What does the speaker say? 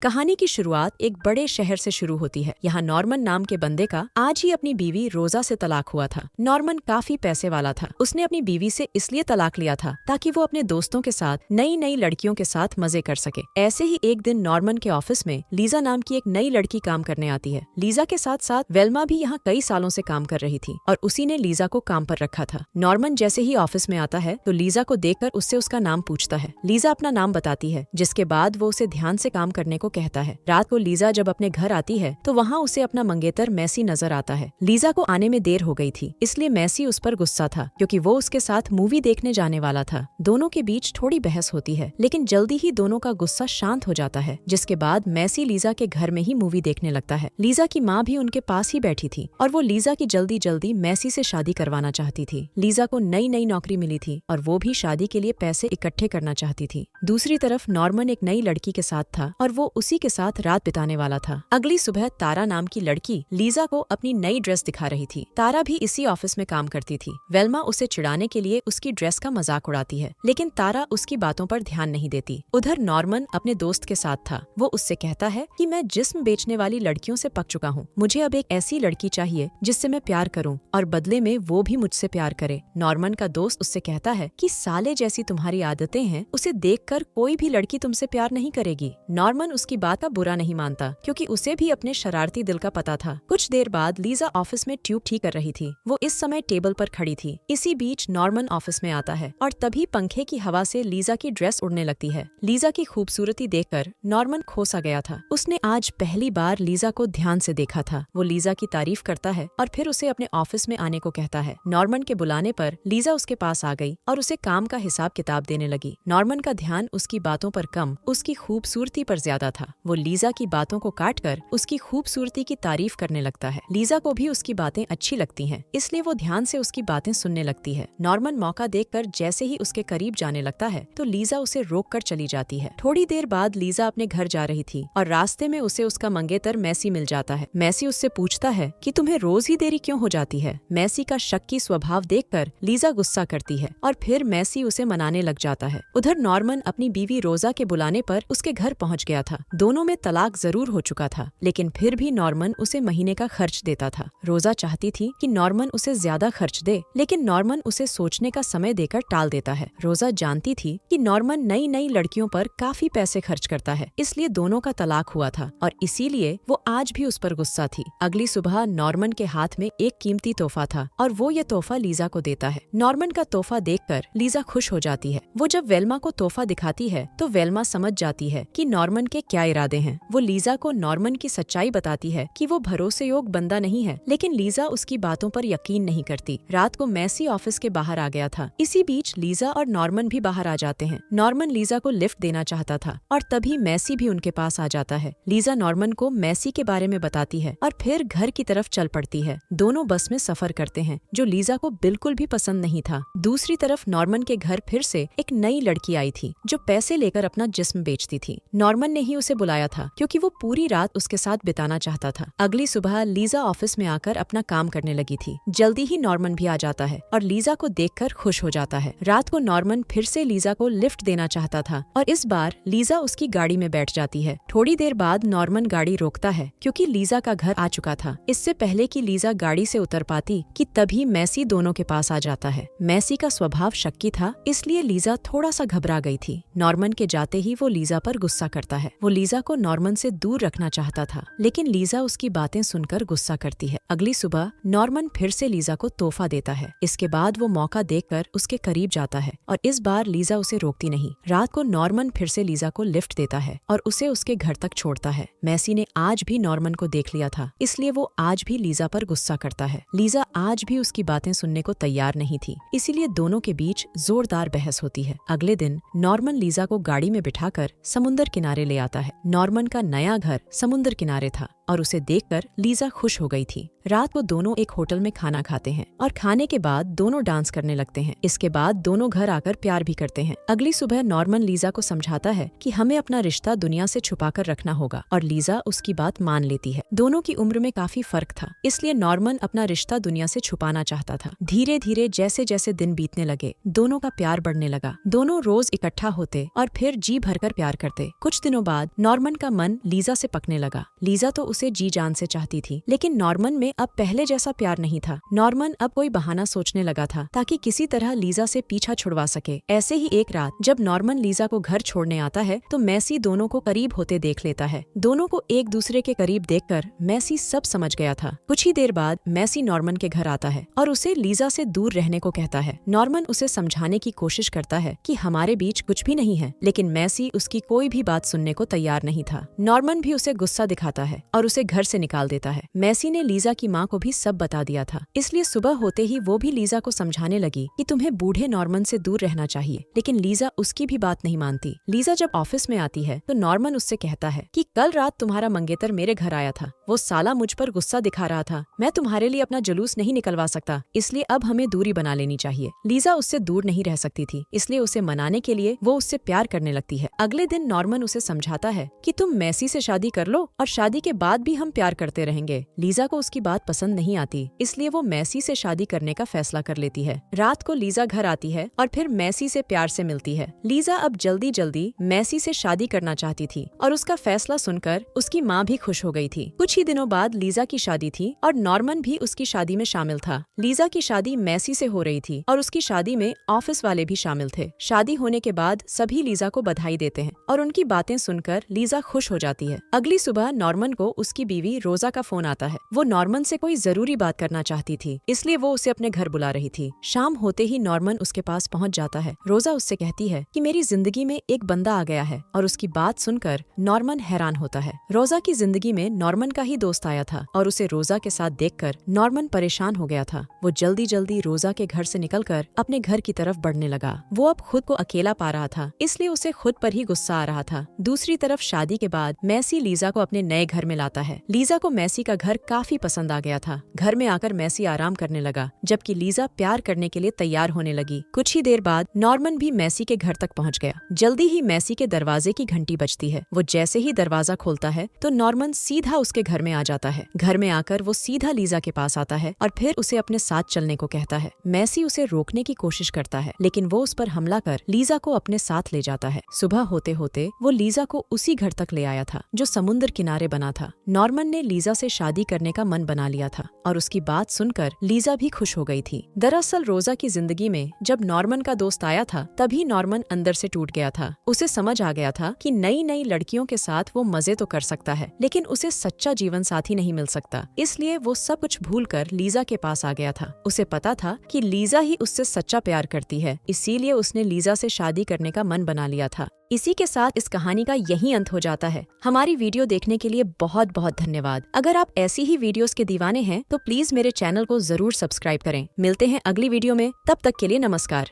कहानी की शुरुआत एक बड़े शहर से शुरू होती है। यहाँ नॉर्मन नाम के बंदे का आज ही अपनी बीवी रोजा से तलाक हुआ था। नॉर्मन काफी पैसे वाला था। उसने अपनी बीवी से इसलिए तलाक लिया था ताकि वो अपने दोस्तों के साथ नई नई लड़कियों के साथ मजे कर सके। ऐसे ही एक दिन नॉर्मन के ऑफिस में लीजा नाम की एक नई लड़की काम करने आती है। लीजा के साथ साथ वेल्मा भी यहाँ कई सालों से काम कर रही थी और उसी ने लीजा को काम पर रखा था। नॉर्मन जैसे ही ऑफिस में आता है तो लीजा को देखकर उससे उसका नाम पूछता है। लीजा अपना नाम बताती है, जिसके बाद वो उसे ध्यान से काम करने को कहता है। रात को लीजा जब अपने घर आती है तो वहाँ उसे अपना मंगेतर मैसी नजर आता है। लीजा को आने में देर हो गई थी, इसलिए मैसी उस पर गुस्सा था क्योंकि वो उसके साथ मूवी देखने जाने वाला था। दोनों के बीच थोड़ी बहस होती है, लेकिन जल्दी ही दोनों का गुस्सा शांत हो जाता है, जिसके बाद मैसी लीजा के घर में ही मूवी देखने लगता है। लीजा की माँ भी उनके पास ही बैठी थी और वो लीजा की जल्दी जल्दी मैसी से शादी करवाना चाहती थी। लीजा को नई नई नौकरी मिली थी और वो भी शादी के लिए पैसे इकट्ठे करना चाहती थी। दूसरी तरफ नॉर्मन एक नई लड़की के साथ था और वो उसी के साथ रात बिताने वाला था। अगली सुबह तारा नाम की लड़की लीजा को अपनी नई ड्रेस दिखा रही थी। तारा भी इसी ऑफिस में काम करती थी। वेल्मा उसे चिढ़ाने के लिए उसकी ड्रेस का मजाक उड़ाती है, लेकिन तारा उसकी बातों पर ध्यान नहीं देती। उधर नॉर्मन अपने दोस्त के साथ था। वो उससे कहता है कि मैं जिस्म बेचने वाली लड़कियों से पक चुका हूँ। मुझे अब एक ऐसी लड़की चाहिए जिससे मैं प्यार करूँ और बदले में वो भी मुझसे प्यार करे। नॉर्मन का दोस्त उससे कहता है कि साले जैसी तुम्हारी आदतें हैं, उसे देखकर कोई भी लड़की तुमसे प्यार नहीं करेगी। नॉर्मन उसकी बात का बुरा नहीं मानता क्योंकि उसे भी अपने शरारती दिल का पता था। कुछ देर बाद लीजा ऑफिस में ट्यूब ठीक कर रही थी। वो इस समय टेबल पर खड़ी थी। इसी बीच नॉर्मन ऑफिस में आता है और तभी पंखे की हवा से लीजा की ड्रेस उड़ने लगती है। लीजा की खूबसूरती देखकर नॉर्मन खोसा गया था। उसने आज पहली बार लीजा को ध्यान से देखा था। वो लीजा की तारीफ करता है और फिर उसे अपने ऑफिस में आने को कहता है। नॉर्मन के बुलाने पर लीजा उसके पास आ गई और उसे काम का हिसाब किताब देने लगी। नॉर्मन का ध्यान उसकी बातों पर कम उसकी खूबसूरती पर ज्यादा था। वो लीजा की बातों को काट कर उसकी खूबसूरती की तारीफ करने लगता है। लीजा को भी उसकी बातें अच्छी लगती हैं, इसलिए वो ध्यान से उसकी बातें सुनने लगती है। नॉर्मन मौका देखकर जैसे ही उसके करीब जाने लगता है तो लीजा उसे रोककर चली जाती है। थोड़ी देर बाद लीजा अपने घर जा रही थी और रास्ते में उसे उसका मंगेतर मैसी मिल जाता है। मैसी उससे पूछता है कि तुम्हें रोज ही देरी क्यों हो जाती है। मैसी का शक्की स्वभाव देखकर लीजा गुस्सा करती है और फिर मैसी उसे मनाने लग जाता है। उधर नॉर्मन अपनी बीवी रोजा के बुलाने पर उसके घर पहुंच गया था। दोनों में तलाक जरूर हो चुका था, लेकिन फिर भी नॉर्मन उसे महीने का खर्च देता था। रोजा चाहती थी कि नॉर्मन उसे ज्यादा खर्च दे, लेकिन नॉर्मन उसे सोचने का समय देकर टाल देता है। रोजा जानती थी कि नॉर्मन नई नई लड़कियों पर काफी पैसे खर्च करता है, इसलिए दोनों का तलाक हुआ था और इसीलिए वो आज भी उस पर गुस्सा थी। अगली सुबह नॉर्मन के हाथ में एक कीमती तोहफा था और वो ये तोहफा लीजा को देता है। नॉर्मन का तोहफा देखकर लीजा खुश हो जाती है। वो जब वेल्मा को तोहफा दिखाती है तो वेल्मा समझ जाती है कि नॉर्मन के क्या इरादे हैं। वो लीजा को नॉर्मन की सच्चाई बताती है कि वो भरोसेयोग बंदा नहीं है, लेकिन लीजा उसकी बातों पर यकीन नहीं करती। रात को मैसी ऑफिस के बाहर आ गया था। इसी बीच लीजा और नॉर्मन भी बाहर आ जाते हैं। नॉर्मन लीजा को लिफ्ट देना चाहता था और तभी मैसी भी उनके पास आ जाता है। लीजा नॉर्मन को मैसी के बारे में बताती है और फिर घर की तरफ चल पड़ती है। दोनों बस में सफर करते हैं, जो लीजा को बिल्कुल भी पसंद नहीं था। दूसरी तरफ नॉर्मन के घर फिर से एक नई लड़की आई थी जो पैसे लेकर अपना जिस्म बेचती थी। नॉर्मन ने ही उसे बुलाया था क्योंकि वो पूरी रात उसके साथ बिताना चाहता था। अगली सुबह लीजा ऑफिस में आकर अपना काम करने लगी थी। जल्दी ही नॉर्मन भी आ जाता है और लीजा को देखकर खुश हो जाता है। रात को नॉर्मन फिर से लीजा को लिफ्ट देना चाहता था और इस बार लीजा उसकी गाड़ी में बैठ जाती है। थोड़ी देर बाद नॉर्मन गाड़ी रोकता है क्योंकि लीजा का घर आ चुका था। इससे पहले कि लीजा गाड़ी से उतर पाती कि तभी मैसी दोनों के पास आ जाता है। मैसी का स्वभाव शक्की था, इसलिए लीजा थोड़ा सा घबरा गई थी। नॉर्मन के जाते ही वो लीजा पर गुस्सा करता है। वो लीजा को नॉर्मन से दूर रखना चाहता था, लेकिन लीजा उसकी बातें सुनकर गुस्सा करती है। अगली सुबह नॉर्मन फिर से लीजा को तोहफा देता है। इसके बाद वो मौका देखकर उसके करीब जाता है और इस बार लीजा उसे रोकती नहीं। रात को नॉर्मन फिर से लीजा को लिफ्ट देता है और उसे उसके घर तक छोड़ता है। मैसी ने आज भी नॉर्मन को देख लिया था, इसलिए वो आज भी लीजा पर गुस्सा करता है। लीजा आज भी उसकी बातें सुनने को तैयार नहीं थी, इसीलिए दोनों के बीच जोरदार बहस होती है। अगले दिन नॉर्मन लीजा को गाड़ी में बिठाकर समुंदर किनारे ले आता है। नॉर्मन का नया घर समुंदर किनारे था। और उसे देखकर लीजा खुश हो गई थी। रात को दोनों एक होटल में खाना खाते हैं और खाने के बाद दोनों डांस करने लगते हैं। इसके बाद दोनों घर आकर प्यार भी करते हैं। अगली सुबह नॉर्मन लीजा को समझाता है कि हमें अपना रिश्ता दुनिया से छुपाकर रखना होगा और लीजा उसकी बात मान लेती है। दोनों की उम्र में काफी फर्क था, इसलिए नॉर्मन अपना रिश्ता दुनिया से छुपाना चाहता था। धीरे धीरे जैसे जैसे दिन बीतने लगे, दोनों का प्यार बढ़ने लगा। दोनों रोज इकट्ठा होते और फिर जी भरकर प्यार करते। कुछ दिनों बाद नॉर्मन का मन लीजा से पकने लगा। लीजा तो उसे जी जान से चाहती थी, लेकिन नॉर्मन में अब पहले जैसा प्यार नहीं था। नॉर्मन अब कोई बहाना सोचने लगा था ताकि किसी तरह लीजा से पीछा छुड़वा सके। ऐसे ही एक रात जब नॉर्मन लीजा को घर छोड़ने आता है तो मैसी दोनों को करीब होते देख लेता है। दोनों को एक दूसरे के करीब देखकर मैसी सब समझ गया था। कुछ ही देर बाद मैसी नॉर्मन के घर आता है और उसे लीजा से दूर रहने को कहता है। नॉर्मन उसे समझाने की कोशिश करता है कि हमारे बीच कुछ भी नहीं है, लेकिन मैसी उसकी कोई भी बात सुनने को तैयार नहीं था। नॉर्मन भी उसे गुस्सा दिखाता है और उसे घर से निकाल देता है। मैसी ने लीजा की माँ को भी सब बता दिया था, इसलिए सुबह होते ही वो भी लीजा को समझाने लगी कि तुम्हें बूढ़े नॉर्मन से दूर रहना चाहिए, लेकिन लीजा उसकी भी बात नहीं मानती। लीजा जब ऑफिस में आती है तो नॉर्मन उससे कहता है कि कल रात तुम्हारा मंगेतर मेरे घर आया था। वो साला मुझ पर गुस्सा दिखा रहा था। मैं तुम्हारे लिए अपना जुलूस नहीं निकलवा सकता, इसलिए अब हमें दूरी बना लेनी चाहिए। लीजा उससे दूर नहीं रह सकती थी, इसलिए उसे मनाने के लिए वो उससे प्यार करने लगती है। अगले दिन नॉर्मन उसे समझाता है कि तुम मैसी से शादी कर लो और शादी के बाद भी हम प्यार करते रहेंगे। लीजा को उसकी बात पसंद नहीं आती, इसलिए वो मैसी से शादी करने का फैसला कर लेती है। रात को लीजा घर आती है और फिर मैसी से प्यार से मिलती है। लीजा अब जल्दी जल्दी मैसी से शादी करना चाहती थी और उसका फैसला सुनकर उसकी माँ भी खुश हो गई थी। कुछ ही दिनों बाद लीजा की शादी थी और नॉर्मन भी उसकी शादी में शामिल था। लीजा की शादी मैसी से हो रही थी और उसकी शादी में ऑफिस वाले भी शामिल थे। शादी होने के बाद सभी लीजा को बधाई देते हैं और उनकी बातें सुनकर लीजा खुश हो जाती है। अगली सुबह नॉर्मन को उसकी बीवी रोजा का फोन आता है। वो नॉर्मन से कोई जरूरी बात करना चाहती थी, इसलिए वो उसे अपने घर बुला रही थी। शाम होते ही नॉर्मन उसके पास पहुंच जाता है। रोजा उससे कहती है कि मेरी जिंदगी में एक बंदा आ गया है और उसकी बात सुनकर नॉर्मन हैरान होता है। रोजा की जिंदगी में नॉर्मन का ही दोस्त आया था और उसे रोजा के साथ देखकर नॉर्मन परेशान हो गया था। वो जल्दी जल्दी रोजा के घर से निकलकर अपने घर की तरफ बढ़ने लगा। वो अब खुद को अकेला पा रहा था, इसलिए उसे खुद पर ही गुस्सा आ रहा था। दूसरी तरफ शादी के बाद मैसी लीजा को अपने नए घर में लाता है। लीजा को मैसी का घर काफी पसंद आ गया था। घर में आकर मैसी आराम करने लगा, जबकि लीजा प्यार करने के लिए तैयार होने लगी। कुछ ही देर बाद नॉर्मन भी मैसी के घर तक पहुंच गया। जल्दी ही मैसी के दरवाजे की घंटी बजती है। वो जैसे ही दरवाजा खोलता है तो नॉर्मन सीधा उसके घर में आ जाता है। घर में आकर वो सीधा लीजा के पास आता है और फिर उसे अपने साथ चलने को कहता है। मैसी उसे रोकने की कोशिश करता है, लेकिन वो उस पर हमला कर लीजा को अपने साथ ले जाता है। सुबह होते होते वो लीजा को उसी घर तक ले आया था जो समुद्र किनारे बना था। नॉर्मन ने लीजा से शादी करने का मन बना लिया था और उसकी बात सुनकर लीजा भी खुश हो गई थी। दरअसल रोजा की जिंदगी में जब नॉर्मन का दोस्त आया था तभी नॉर्मन अंदर से टूट गया था। उसे समझ आ गया था कि नई नई लड़कियों के साथ वो मजे तो कर सकता है, लेकिन उसे सच्चा जीवन साथी नहीं मिल सकता। इसलिए वो सब कुछ भूलकर लीजा के पास आ गया था। उसे पता था कि लीजा ही उससे सच्चा प्यार करती है, इसीलिए उसने लीजा से शादी करने का मन बना लिया था। इसी के साथ इस कहानी का यही अंत हो जाता है। हमारी वीडियो देखने के लिए बहुत बहुत धन्यवाद। अगर आप ऐसी ही वीडियोस के दीवाने हैं तो प्लीज मेरे चैनल को जरूर सब्सक्राइब करें। मिलते हैं अगली वीडियो में, तब तक के लिए नमस्कार।